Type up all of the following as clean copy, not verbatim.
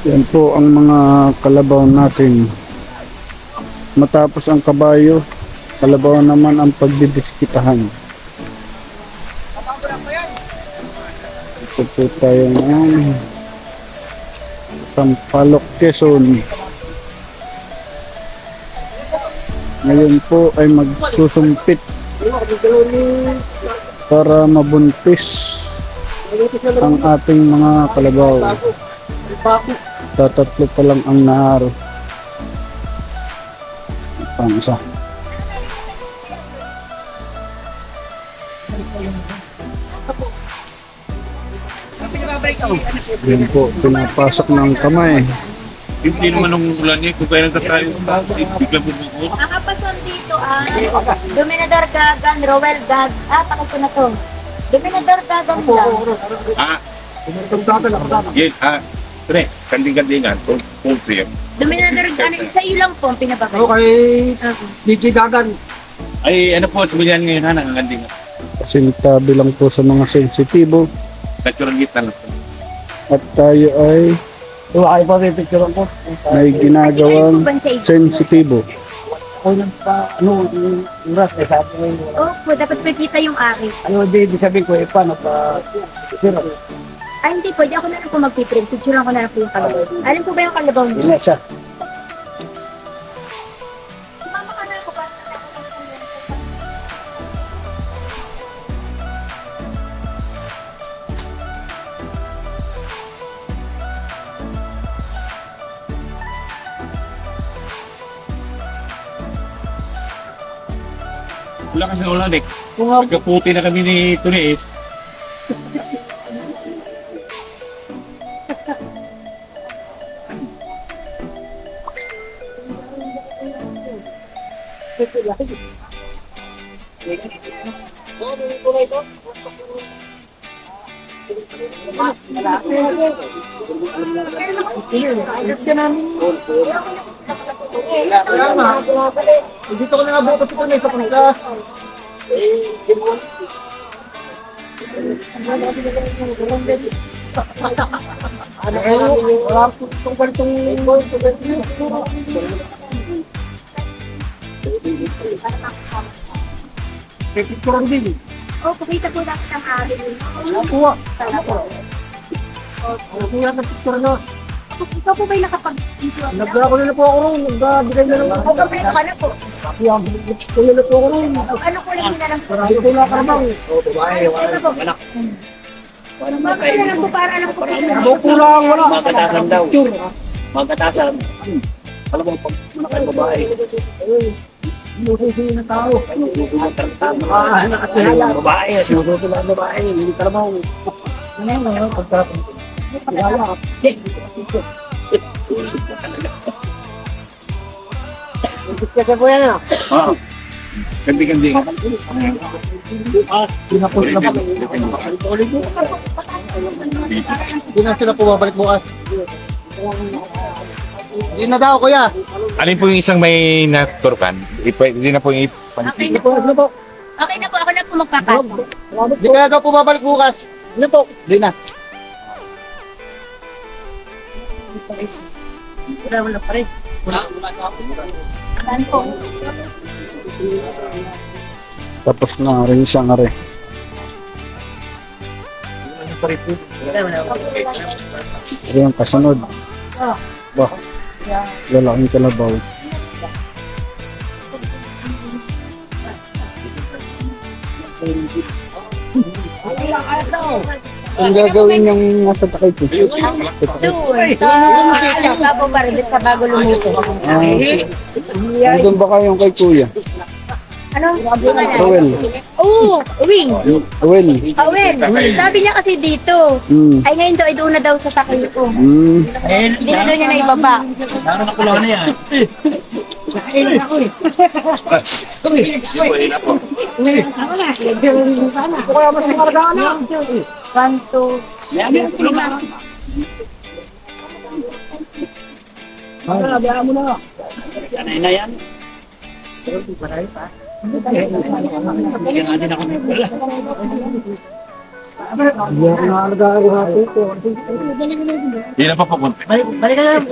Yan po ang mga kalabaw natin. Matapos ang kabayo, kalabaw naman ang pagdidiskitahan. Ito po tayo ng Sampaloc, Quezon. Ngayon po ay magsusumpit para mabuntis ang ating mga kalabaw. Tatatlo pa lang ang naharo. Pang isa. Yan po, pinapasok ng kamay. Hindi naman nung ulan niya, kung kaya nagtatayo pa, biglang bubukos. Nakapason dito Dominador Gagan, Rowel Gag. Takot ko na to. Dominador Gagan lang. Yan, pre, kanding-kandingan, kung pre. Dominador Gagan, sa iyo lang po ang pinababay. kay DJ Gagan. Ay, ano po, sumilyan ngayon ha, nakakandingan. Sintabi lang po sa mga sensitibo. Naturang gitna lang. At tayo ay Wala kayo pa may picture ko. may ginagawang sensitibo. Ako nang pa, yung oras, sabi ko yung wala. Opo, dapat makita yung akin. Ano, di sabihin ko, paano pa, sira. Ay, hindi, pwede ako na lang po mag-print. Picturean ko na lang po yung kalabaw. Alam po ba yung kalabaw niyo? Isa. Mama ka na ako ba? Wala kasi ulan eh. Kung nga, Pagkaputi na kami ni Tony eh. dito ko na nabukas ito na sa kanila. Ano kayo? Wala po itong ganitong picture din. Opo, kita po dapat ang akin. Nakuha. Nakuha ng picture na. Ikaw po ba'y nakapag-picture? Nagdala ko na po ako ron. Nagbigay na lang ako. Kompleto ka na po. Kaya ko na po ako ron. Ano ko lang na lang po? Marami ko na karamang. Ito po. Bakit na lang po para alam ko picture? Ako po lang wala. Magkatasan daw. Picture. Magkatasan. Alam mo, pag manakay babae, Sinususunod na tao. susunod ka ng tama. Nakatihaya. Babae, sinusunod ang babae. Hindi ka naman. Ngayon, pagkatapos. Kaya, Susunod ka talaga. kasi po yan ah. Kanding-kandingan. Sinapos na po. Hindi na sila po babalik bukas. Hindi na daw kuya. Alin po yung isang may naturkan? Hindi na po yung Okay na Hindi po, ano po? Okay na po, ako na po magpapas. Hindi ka na daw po babalik bukas. Ano po? Hindi na. Wala pa rin. Saan po? Tapos na rin siya nga rin. Ito yung kasunod. Bah, lalaking kalabaw. Ang gagawin niyang nasa takay po. Doon, sa Cabo Verde, sa bago lumuto. Nandun ba kayong kay kuya? Ano? Rowel. Oo, Wing. Rowel. Awen, sabi niya kasi dito. Mm. Ay ngayon daw, ay doon na daw sa takay ko. Mm. Hindi na daw niya na ibaba. Laro na kulang na yan. Kaya mas makalagaan na. 1, 2, 5. Bayaan mo na. Sanay na yan. Sige nga din ako may pala. Hindi ako nakalagaan ng hapon ko. Hindi na pa papunta. Balik ka lang.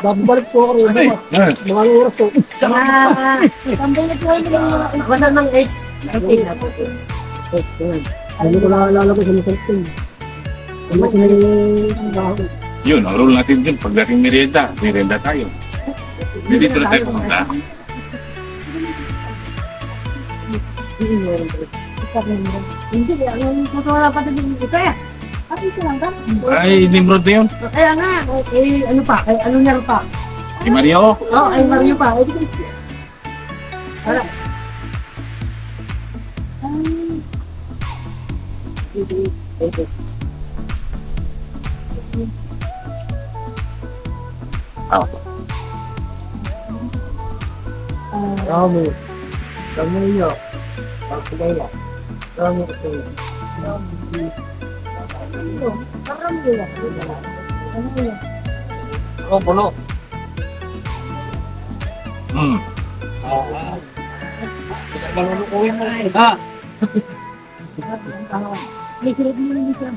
Babalik po ako rin. Mga oras po. Tambay na po yung wala ng 8. Ano ko nakaalala ko sa masalpin. Ano ko na yung baho. Yun, ang rule natin dun. Pagdating merienda tayo. Hindi dito na tayo pumunta. Hindi, ang wala pa din dito kaya. Kapit ko lang ba? Ay, Nimrod na yun. Kaya nga, ano pa? Ano niya pa? Si Mario. Oo, ay Mario pa. Wala. Ah, Kami. Kami niyo. Pagkagaya. Kami ko. Parang nila. Ano yun? Puno. hmm. Malulukuhin mo rin. Ha? May silid mo yung isa.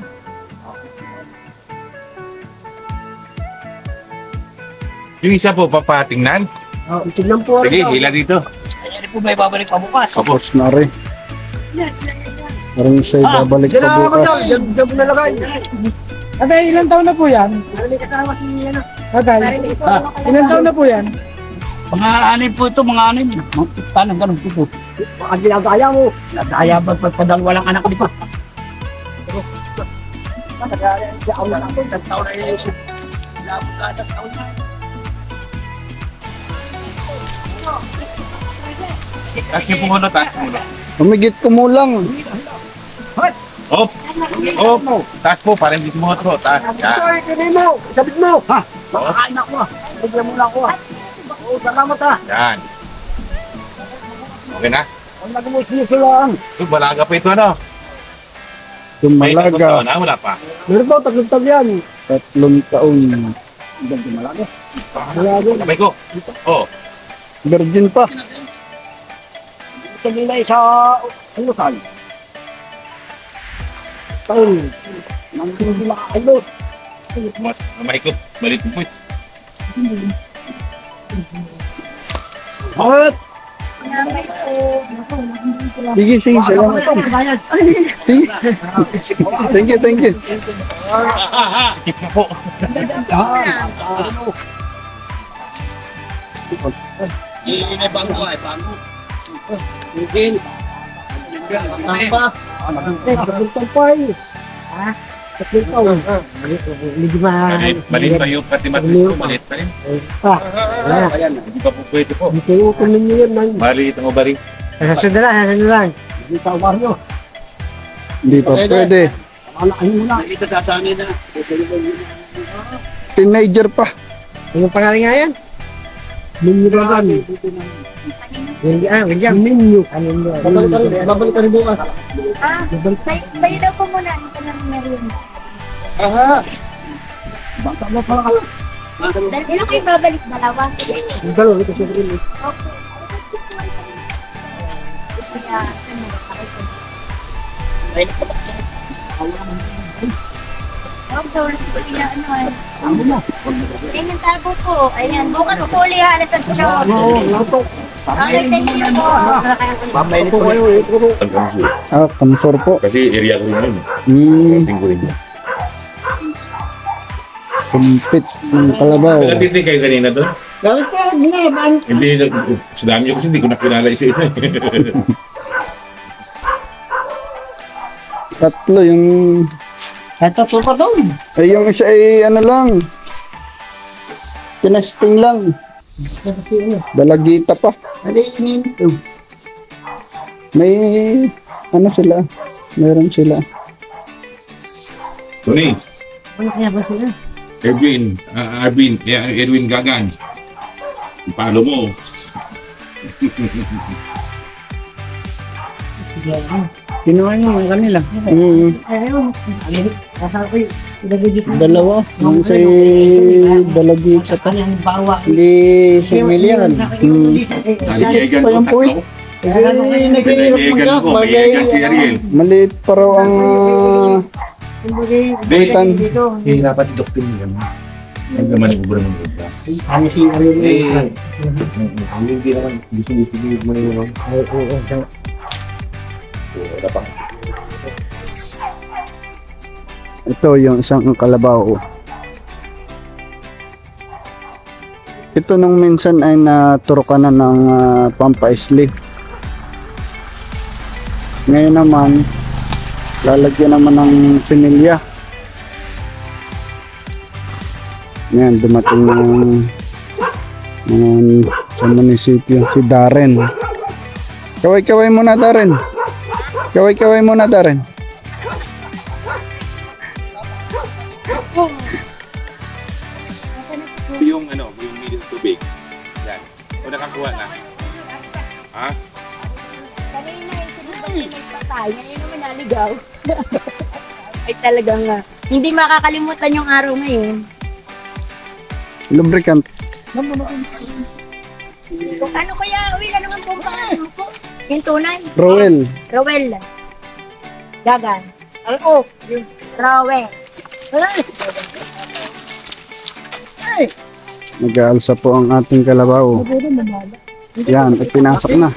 Yung isa po, papatingnan. Tignan po. Sige, hila dito. Ayan po may babalik pa bukas. Tapos na rin. Parang siya babalik pa bukas. Diyan na lagay. Abay, ilang taon na po yan? May kasama si ano. Abay, ilang taon na po yan? Mga anim po ito, mga anim. Tanong ganun po ito. Baka ginagaya mo. Nagaya ba pagpadang walang anak di pa? Taon na yun. Labot ka, taon na. Taas niyo po muna, taas mo muna. Humigit kumulang. Op! Op! Taas po, parang hindi mo ito. Taas. Yan. Ay, kinin mo. Sabit mo. Ha? Makakain ako ah. Bigyan mo lang ako. Oo, salamat ha. Yan. Okay na? Ang nagmusinusulaan. Ito, balaga pa ito, ano? May tatlong Tumalaga. taon na, wala pa. Meron po, tatlong tag yan. 3 taon. Wala din. Sabay ko. Oh. Virgin pa. Kanina sa ano saan? Taon. Nang hindi makakayot. Mas mahigop. Balik ko po. Bakit? Sige, sige. Salamat. Sige. Thank you, thank you. Skip na po. May bangko ay bangko. Tatlong tampay. Ha? Tatlong taon. Medyo Malit pa yung pati matris ko. Malit pa rin. Wala. Hindi pa po pwede po. Hindi kayo kunin niyo yan. Man. Maliit ang ubari. Sasunod lang. Hindi pa umar nyo. Hindi pa pwede. Ano mo na. Ito sasamin na. Teenager pa. Anong pangalan nga yan? Minuragan. William. Minyo. Babalik ka rin bukas. Bayo daw po muna. Ano ka nang meron? Aha. Bata mo pala ka. Dahil ilang kayo babalik dalawa? Dalawa ito siya rin. Okay. Kaya, ano, so, kaya ano eh. Ayan yung tabo po. Ayan, bukas po ulit halas at siya. Okay, thank you po. Pamainit po kayo. Kamsor po. Kasi area ko rin yun. Hmm, ko rin yun. sumpit ng kalabaw. Nagtitig kayo kanina doon? Dahil pa, Hindi, sa dami nyo kasi hindi ko nakilala isa-isa. Tatlo yung... Ito pa doon. Ay, yung isa ay ano lang. Pinasting lang. Dalagita pa. Ano yun? May... Ano sila? Meron sila. Tony, Ano kaya ba sila? Edwin Gagan. Palo mo. Kinuha nyo ang kanila. Ayun. Kasama ko yung Dalawa. Yung si dalagita pa. Ang bawa. Hindi si Milian. Naligagan pa ko yung puwit. tatlo. May ko, may egan si Ariel. Maliit pa raw ang bulitan. Hindi dapat doktor niya. Ang naman yung ubra ng ubra. Ano si Ariel? Hindi naman gusto mo yun. Wala pa. Ito yung isang kalabaw. Ito nung minsan ay naturukan na ng pampaisli. Ngayon naman, lalagyan naman ng sinilya. Ngayon, dumating ng sa munisipyo, si Darren. Kaway-kaway muna, Darren. Kaway-kaway muna, Darren. Yung medium tubig. Yan. O nakakuha na. Ha? Kanina yung sinubay na nagpatay. Ngayon naman naligaw. Ay talagang hindi makakalimutan yung araw ngayon. Lubricant. Kung ano kaya, uwi naman po pangalan mo po. Yung tunay. Roel. Rowel. Gagan. Ano? Rowel. Nag-aalsa po ang ating kalabaw. Yan, ipinasok na.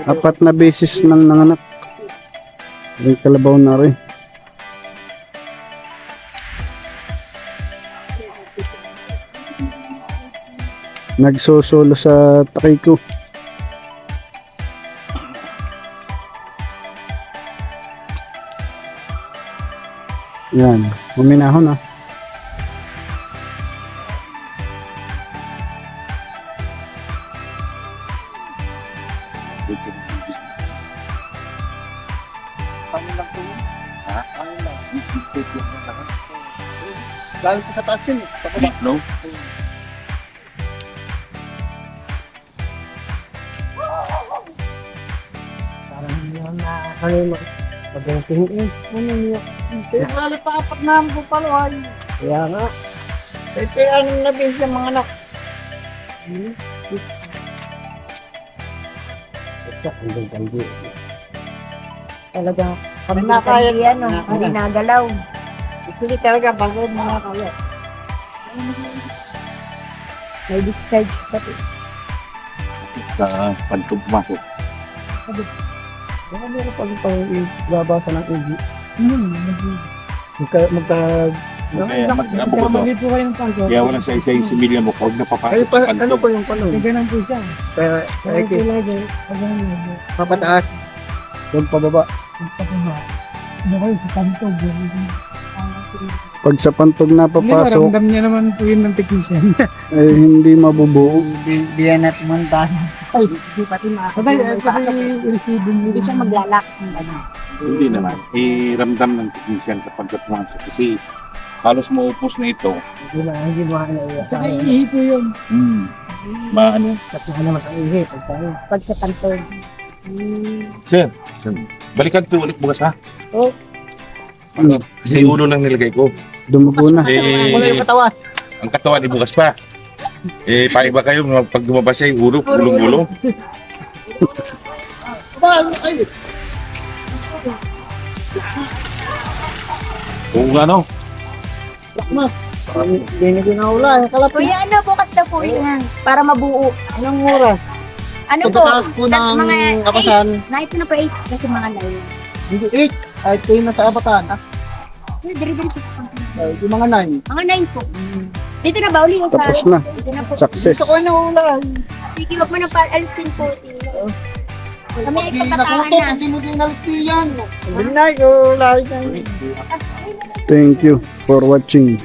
Apat na beses nang nanganak. Yung kalabaw na rin. Nagsosolo sa takay ko. Yan, huminahon na. Galing sa taas yun. No? Parang yun na ano mo. Pagdating kaya wala pa apat na ang pupaluhan. Kaya nga. Kaya anong nabing sa mga anak. Talaga. Kami nakaya yan, hindi nagalaw. Hindi talaga bago mga kaya. May discharge pati. Sa pagtog pumasok. Baka meron pang ibabasa ng EG. Magkakapagod to. Kaya walang sa isa similya mo, huwag na papasok sa Ano pantog. po yung pano? Ganun po siya. Kaya papataas. Huwag pababa. Pag sa pantog na papasok, Ramdam niya naman po yun ng technician. eh hindi mabubuo. Diyan at munta. Ay, hindi pati hindi siya maglalak. Hindi naman. Ramdam ng technician kapag pumasok. Kasi halos maupos na ito. Hindi mo na Tsaka ihi po yun. Maano? Tapos naman ang ihi. Pag sa pantog. Sir, balikan ito ulit bukas ha. Oh. Ano? Kasi ulo lang nilagay ko. Dumugo na. Wala yung katawan. Ang katawan ay bukas pa. Paiba kayo pag lumabas ay ulo, gulong-gulong. Oo nga no. Hindi na ginawala. Kuya, ano bukas na po yan? Para mabuo. Anong oras? Ano po? Pagkataas po ng Mga kapasan. 8. Night na pa 8 kasi mga 9. Hindi 8. Ay, kayo na sa abatan. Diri-diri po. Yung mga 9. Mga 9 po. Dito na ba uli? Tapos na. Dito na po. Success. Gusto ko na ulan. Sige, wag mo na pa-alsin po. Kami ay pagkataan na. Hindi mo din nalistiyan. Hindi na, ulan. Thank you for watching.